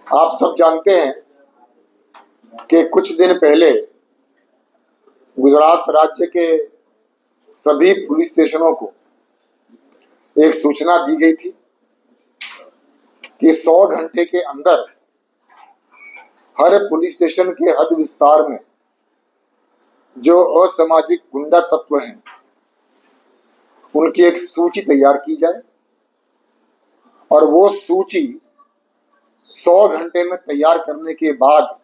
आप सब जानते हैं कि कुछ दिन पहले गुजरात राज्य के सभी पुलिस स्टेशनों को एक सूचना दी गई थी कि 100 घंटे के अंदर हर पुलिस स्टेशन के हद विस्तार में जो असामाजिक गुंडा तत्व हैं उनकी एक सूची तैयार की जाए और वो सूची 100 घंटे में तैयार करने के बाद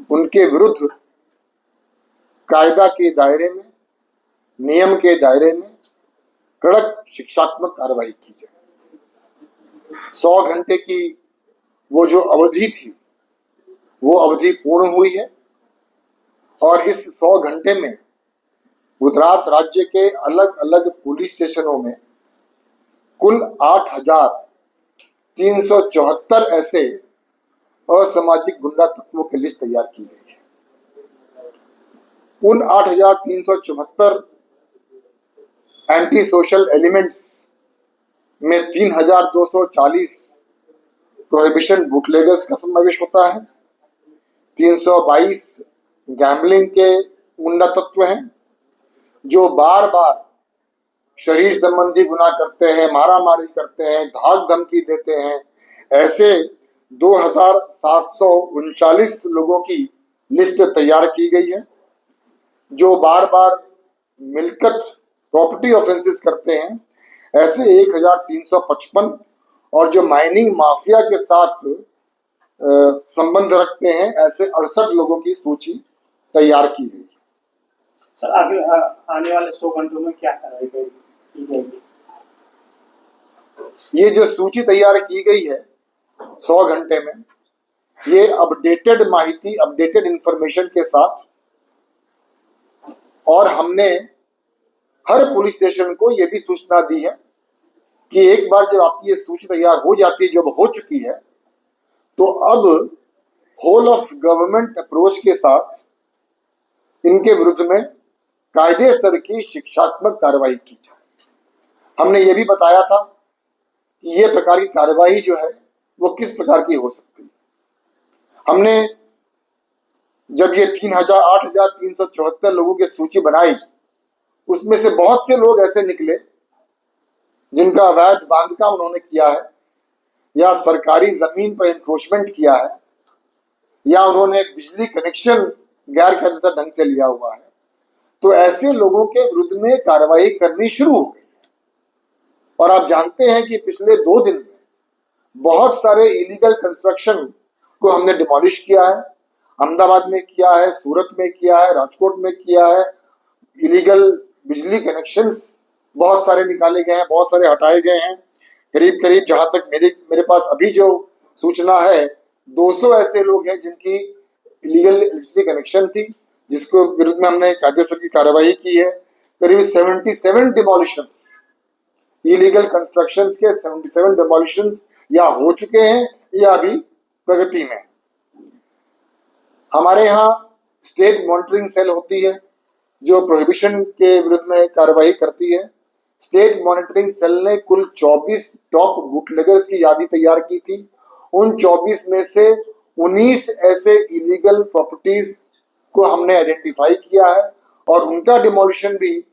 उनके विरुद्ध कायदा के दायरे में, नियम के दायरे में कड़क शिक्षात्मक कार्रवाई की जाए। 100 घंटे की वो जो अवधि थी वो अवधि पूर्ण हुई है और इस 100 घंटे में गुजरात राज्य के अलग अलग पुलिस स्टेशनों में कुल 8,374 ऐसे असामाजिक गुंडा तत्वों की लिस्ट तैयार की गई है। उन 8,374 एंटी सोशल एलिमेंट्स में 3,240 प्रोहिबिशन बूटलेगर्स का समावेश होता है, 322 गैम्बलिंग के गुंडा तत्व हैं जो बार बार शरीर संबंधी गुनाह करते हैं, मारामारी करते हैं, धाक धमकी देते हैं। ऐसे 2,739 लोगों की लिस्ट तैयार की गई है जो बार बार मिलकत प्रॉपर्टी ऑफेंसेस करते हैं। ऐसे 1,355 और जो माइनिंग माफिया के साथ संबंध रखते हैं ऐसे 68 लोगों की सूची तैयार की गई। सर आगे आने वाले 100 घंटों में क्या कार्रवाई की जाएगी? ये जो सूची तैयार की गई है 100 घंटे में, ये अपडेटेड माहिती, अपडेटेड इंफॉर्मेशन के साथ, और हमने हर पुलिस स्टेशन को यह भी सूचना दी है कि एक बार जब आपकी ये सूची तैयार हो जाती है, जब हो चुकी है, तो अब होल ऑफ गवर्नमेंट अप्रोच के साथ इनके विरुद्ध में कायदे स्तर की शिक्षात्मक कार्रवाई की जाए। हमने ये भी बताया था कि ये प्रकार की कार्रवाई जो है वो किस प्रकार की हो सकती है। हमने जब ये 8,374 लोगों की सूची बनाई, उसमें से बहुत से लोग ऐसे निकले जिनका अवैध बांधकाम उन्होंने किया है, या सरकारी जमीन पर इंक्रोचमेंट किया है, या उन्होंने बिजली कनेक्शन गैर कायदेसर ढंग से लिया हुआ है। तो ऐसे लोगों के विरुद्ध में कार्रवाई करनी शुरू हो गई है। और आप जानते हैं कि पिछले 2 दिन में बहुत सारे इलीगल कंस्ट्रक्शन को हमने डिमोलिश किया है। अहमदाबाद में किया है, सूरत में किया है, राजकोट में किया है। इलीगल बिजली कनेक्शंस बहुत सारे निकाले गए हैं, बहुत सारे हटाए गए हैं। करीब करीब जहां तक मेरे पास अभी जो सूचना है, 200 ऐसे लोग हैं जिनकी इलीगल इलेक्ट्रिसिटी कनेक्शन थी, जिसको विरुद्ध में हमने कायदेसर की कार्रवाई की है। करीब 77 डिमोलिशंस, इलीगल कंस्ट्रक्शंस के 77 डिमोलिशंस या हो चुके हैं या अभी प्रगति में। हमारे यहाँ स्टेट मॉनिटरिंग सेल होती है जो प्रोहिबिशन के विरुद्ध में कार्रवाई करती है। स्टेट मॉनिटरिंग सेल ने कुल 24 टॉप बूटलेगर्स की यादी तैयार की थी। उन 24 में से 19 ऐसे इलीगल प्रॉपर्टीज को हमने आइडेंटिफाई किया है और उनका डिमोलिशन भी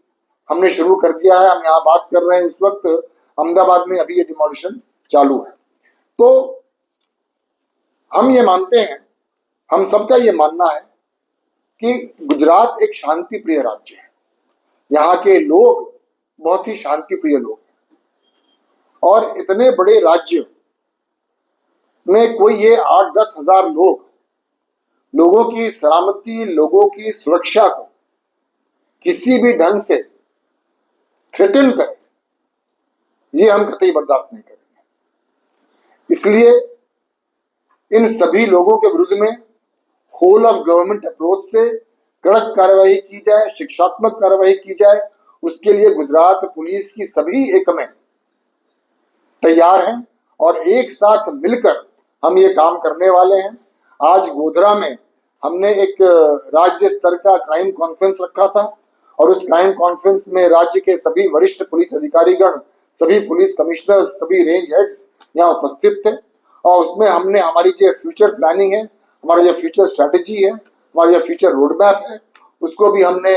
हमने शुरू कर दिया है। हम यहाँ बात कर रहे हैं इस वक्त अहमदाबाद में अभी ये डिमोलिशन चालू है। तो हम ये मानते हैं, हम सबका ये मानना है कि गुजरात एक शांति प्रिय राज्य है। यहाँ के लोग बहुत ही शांति प्रिय लोग हैं और इतने बड़े राज्य में कोई ये 8-10 हजार लोगों की सलामती, लोगों की सुरक्षा को किसी भी ढंग से थ्रेटन करे, ये हम कतई बर्दाश्त नहीं करेंगे। इसलिए इन सभी लोगों के विरुद्ध में होल ऑफ गवर्नमेंट अप्रोच से कड़क कार्रवाई की जाए, शिक्षात्मक कार्रवाई की जाए। उसके लिए गुजरात पुलिस की सभी एकमें तैयार हैं और एक साथ मिलकर हम ये काम करने वाले हैं। आज गोधरा में हमने एक राज्य स्तर का क्राइम कॉन्फ्रेंस रखा था और उस क्राइम कॉन्फ्रेंस में राज्य के सभी वरिष्ठ पुलिस अधिकारीगण, सभी पुलिस कमिश्नर, सभी रेंज हेड्स यहाँ उपस्थित थे और उसमें हमने हमारी जो फ्यूचर प्लानिंग है, हमारा जो फ्यूचर स्ट्रैटेजी है, हमारा जो फ्यूचर रोड मैप है, उसको भी हमने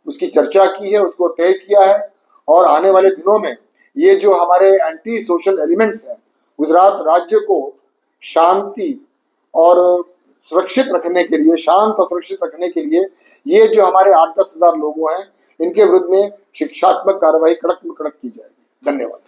उसकी चर्चा की है, उसको तय किया है। और आने वाले दिनों में ये जो हमारे एंटी सोशल एलिमेंट्स हैं, गुजरात राज्य को शांति और सुरक्षित रखने के लिए, शांत और सुरक्षित रखने के लिए ये जो हमारे 8-10 हजार लोगों हैं, इनके विरुद्ध में शिक्षात्मक कार्रवाई कड़क में कड़क की जाएगी। धन्यवाद।